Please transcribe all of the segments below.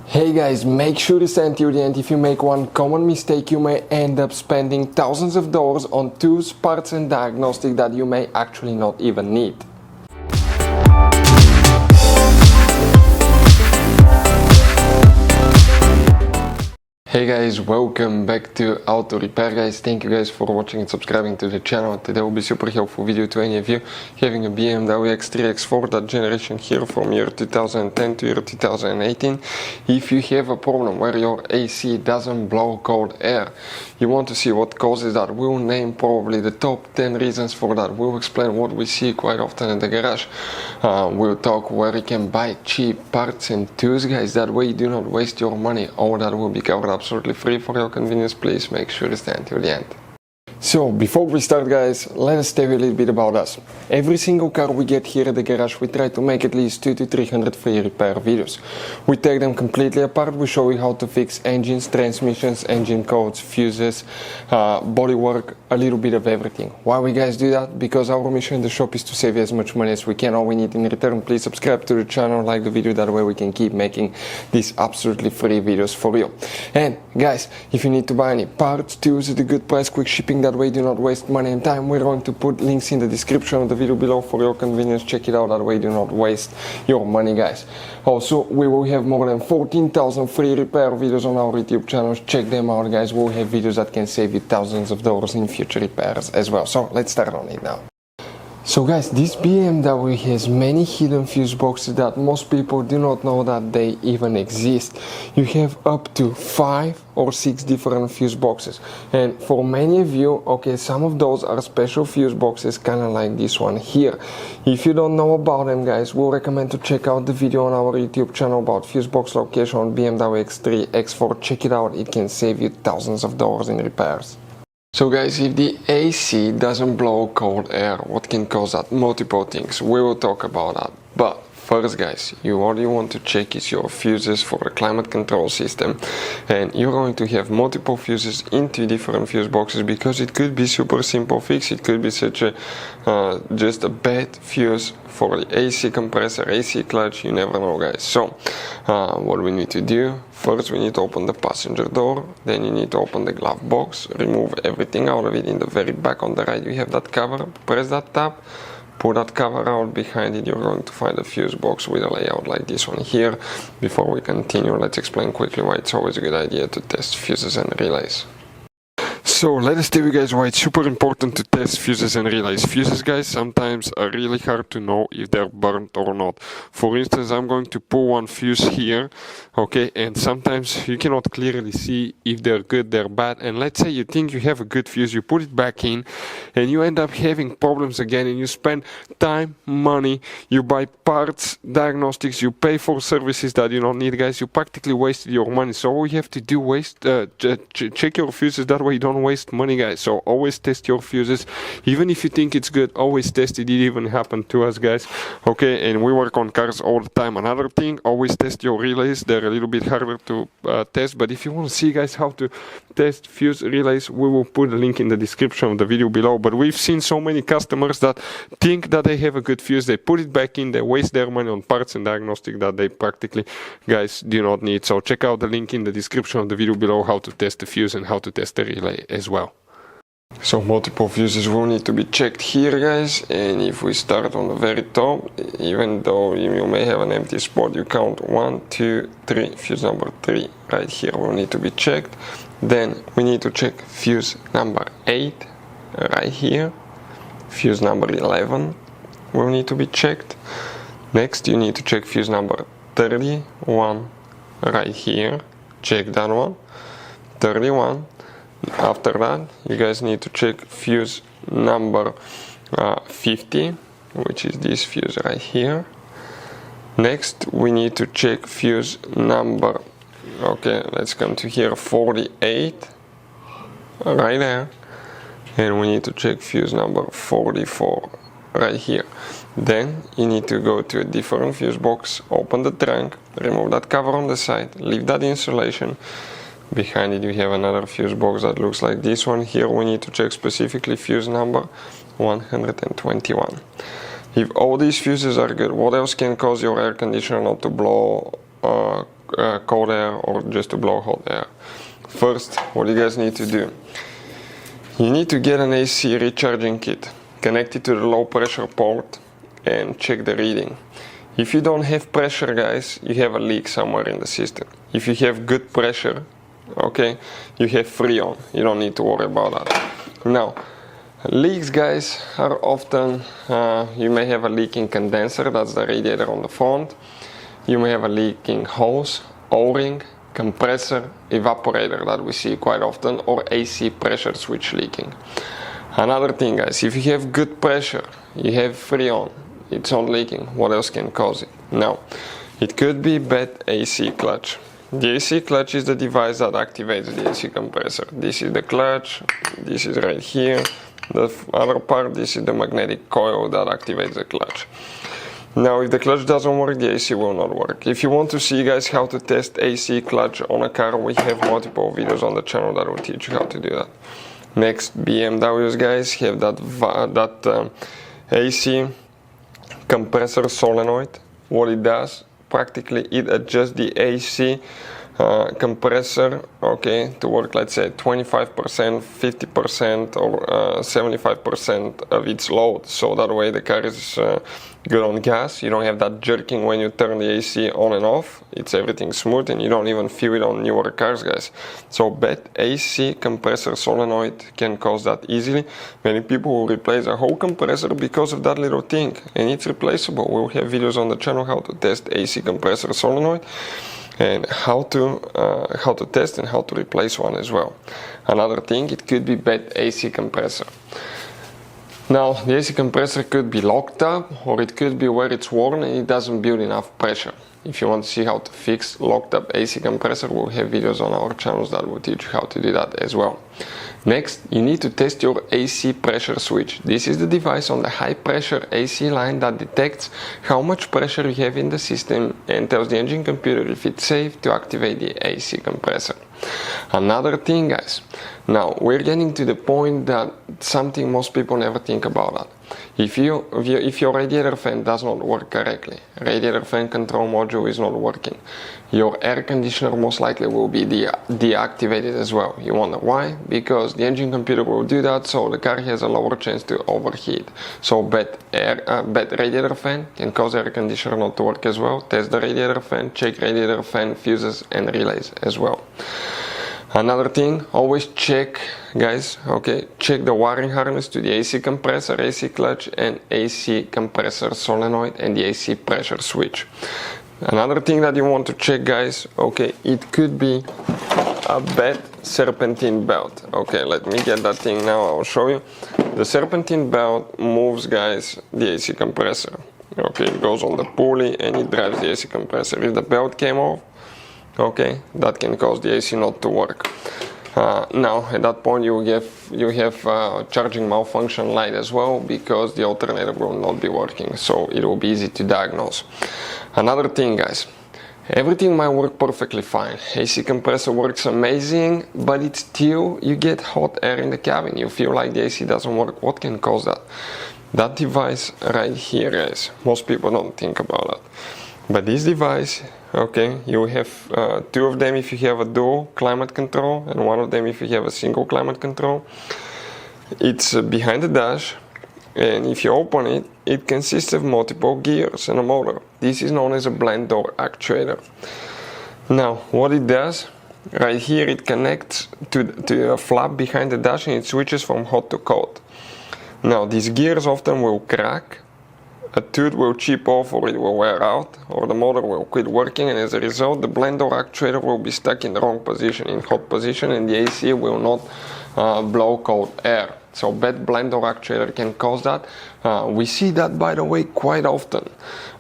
Hey guys, make sure to stay until the end. If you make one common mistake, you may end up spending thousands of dollars on tools, parts and diagnostics that you may actually not even need. Hey guys, welcome back to Auto Repair guys. Thank you guys for watching and subscribing to the channel. Today will be super helpful video to any of you having a BMW X3, X4, that generation here from year 2010 to year 2018. If you have a problem where your AC doesn't blow cold air, you want to see what causes that, we'll name probably the top 10 reasons for that. We'll explain what we see quite often in the garage. We'll talk where you can buy cheap parts and tools guys, that way you do not waste your money. All that will be covered absolutely free for your convenience. Please make sure to stay until the end. So before we start guys, let us tell you a little bit about us. Every single car we get here at the garage, we try to make at least 200 to 300 free repair videos. We take them completely apart, we show you how to fix engines, transmissions, engine codes, fuses, bodywork, a little bit of everything. Why we guys do that? Because our mission in the shop is to save you as much money as we can. All we need in return, please subscribe to the channel, like the video, that way we can keep making these absolutely free videos for you. And guys, if you need to buy any parts, tools at a good price, quick shipping, that way do not waste money and time, we're going to put links in the description of the video below for your convenience. Check it out, that way do not waste your money guys. Also, we will have more than 14,000 free repair videos on our YouTube channels. Check them out guys. We'll have videos that can save you thousands of dollars in future repairs as well. So let's start on it now. So guys, this BMW has many hidden fuse boxes that most people do not know that they even exist. You have up to 5 or 6 different fuse boxes, and for many of you, okay, some of those are special fuse boxes, kind of like this one here. If you don't know about them guys, we'll recommend to check out the video on our YouTube channel about fuse box location on BMW X3, X4. Check it out, it can save you thousands of dollars in repairs. So guys, if the AC doesn't blow cold air, what can cause that? Multiple things. We will talk about that. But first guys, what you want to check is your fuses for the climate control system. And you're going to have multiple fuses into different fuse boxes, because it could be super simple fix. It could be such a just a bad fuse for the AC compressor, AC clutch, you never know guys. So what we need to do, first we need to open the passenger door, then you need to open the glove box, remove everything out of it. In the very back on the right you have that cover, press that tab, pull that cover out. Behind it you're going to find a fuse box with a layout like this one here. Before we continue, let's explain quickly why it's always a good idea to test fuses and relays. So let us tell you guys why it's super important to test fuses and relays. Fuses guys sometimes are really hard to know if they're burnt or not. For instance, I'm going to pull one fuse here, okay, and sometimes you cannot clearly see if they're good, they're bad. And let's say you think you have a good fuse, you put it back in and you end up having problems again, and you spend time, money, you buy parts, diagnostics, you pay for services that you don't need guys. You practically wasted your money. So all you have to do, check your fuses, that way you don't waste money guys. So always test your fuses, even if you think it's good, always test it. It even happened to us guys, okay, and we work on cars all the time. Another thing, always test your relays. They're a little bit harder to test, but if you want to see guys how to test fuse relays, we will put a link in the description of the video below. But we've seen so many customers that think that they have a good fuse, they put it back in, they waste their money on parts and diagnostic that they practically guys do not need. So check out the link in the description of the video below how to test the fuse and how to test the relay as well. So multiple fuses will need to be checked here guys, and if we start on the very top, even though you may have an empty spot, you count 1, 2, 3, fuse number 3 right here will need to be checked. Then we need to check fuse number 8 right here, fuse number 11 will need to be checked. Next you need to check fuse number 31 right here, check that one, 31. After that you guys need to check fuse number 50, which is this fuse right here. Next we need to check fuse number, okay, let's come to here, 48 right there, and we need to check fuse number 44 right here. Then you need to go to a different fuse box, open the trunk, remove that cover on the side, leave that insulation. Behind it you have another fuse box that looks like this one. Here we need to check specifically fuse number 121. If all these fuses are good, what else can cause your air conditioner not to blow cold air or just to blow hot air. First, what you guys need to do, you need to get an AC recharging kit, connect it to the low pressure port and check the reading. If you don't have pressure, guys, you have a leak somewhere in the system. If you have good pressure, okay, you have Freon, you don't need to worry about that. Now, leaks, guys, are often, you may have a leaking condenser, that's the radiator on the front. You may have a leaking hose, O-ring, compressor, evaporator that we see quite often, or AC pressure switch leaking. Another thing, guys, if you have good pressure, you have Freon, it's not leaking, what else can cause it? Now, it could be bad AC clutch. The AC clutch is the device that activates the AC compressor. This is the clutch, this is right here. The other part, this is the magnetic coil that activates the clutch. Now, if the clutch doesn't work, the AC will not work. If you want to see, guys, how to test AC clutch on a car, we have multiple videos on the channel that will teach you how to do that. Next, BMWs, guys, have that AC compressor solenoid. What it does, practically it adjusts the AC compressor, okay, to work, let's say 25%, 50% or 75% of its load, so that way the car is good on gas. You don't have that jerking when you turn the AC on and off. It's everything smooth and you don't even feel it on newer cars, guys. So bad AC compressor solenoid can cause that easily. Many people will replace a whole compressor because of that little thing, and it's replaceable. We'll have videos on the channel how to test AC compressor solenoid and how to test and how to replace one as well. Another thing, it could be bad AC compressor. Now, the AC compressor could be locked up, or it could be where it's worn and it doesn't build enough pressure. If you want to see how to fix locked up AC compressor, we'll have videos on our channels that will teach you how to do that as well. Next, you need to test your AC pressure switch. This is the device on the high pressure AC line that detects how much pressure you have in the system and tells the engine computer if it's safe to activate the AC compressor. Another thing, guys, now we're getting to the point that something most people never think about that. If your radiator fan does not work correctly, radiator fan control module is not working, your air conditioner most likely will be deactivated as well. You wonder why? Because the engine computer will do that, so the car has a lower chance to overheat. So bad radiator fan can cause air conditioner not to work as well. Test the radiator fan, check radiator fan fuses and relays as well. Another thing, always check, guys, okay, check the wiring harness to the AC compressor, AC clutch and AC compressor solenoid and the AC pressure switch. Another thing that you want to check, guys, okay, it could be a bad serpentine belt. Okay, let me get that thing now, I'll show you. The serpentine belt moves, guys, the AC compressor. Okay, it goes on the pulley and it drives the AC compressor. If the belt came off, okay, that can cause the AC not to work. Now, at that point, you have charging malfunction light as well, because the alternator will not be working, so it will be easy to diagnose. Another thing, guys, everything might work perfectly fine. AC compressor works amazing, but it's still, you get hot air in the cabin. You feel like the AC doesn't work. What can cause that? That device right here, guys, most people don't think about that. But this device, okay, you have two of them if you have a dual climate control and one of them if you have a single climate control. It's behind the dash, and if you open it, it consists of multiple gears and a motor. This is known as a blind door actuator. Now, what it does, right here it connects to a flap behind the dash and it switches from hot to cold. Now, these gears often will crack, a tooth will chip off or it will wear out, or the motor will quit working, and as a result the blind door actuator will be stuck in the wrong position, in hot position, and the AC will not blow cold air. So bad blind door actuator can cause that. We see that, by the way, quite often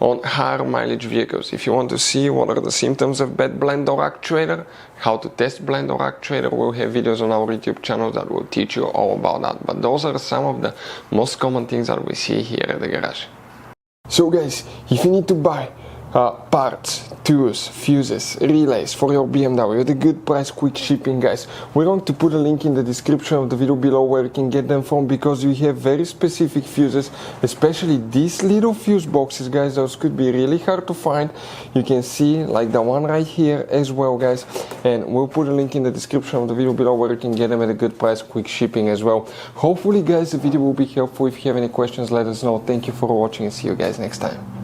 on higher mileage vehicles. If you want to see what are the symptoms of bad blind door actuator, how to test blind door actuator, we'll have videos on our YouTube channel that will teach you all about that. But those are some of the most common things that we see here at the garage. So guys, if you need to buy parts, tools, fuses, relays for your BMW at a good price, quick shipping, guys. We're going to put a link in the description of the video below where you can get them from, because we have very specific fuses, especially these little fuse boxes, guys. Those could be really hard to find. You can see like the one right here as well, guys, and we'll put a link in the description of the video below where you can get them at a good price, quick shipping as well. Hopefully, guys, the video will be helpful. If you have any questions, let us know. Thank you for watching and see you guys next time.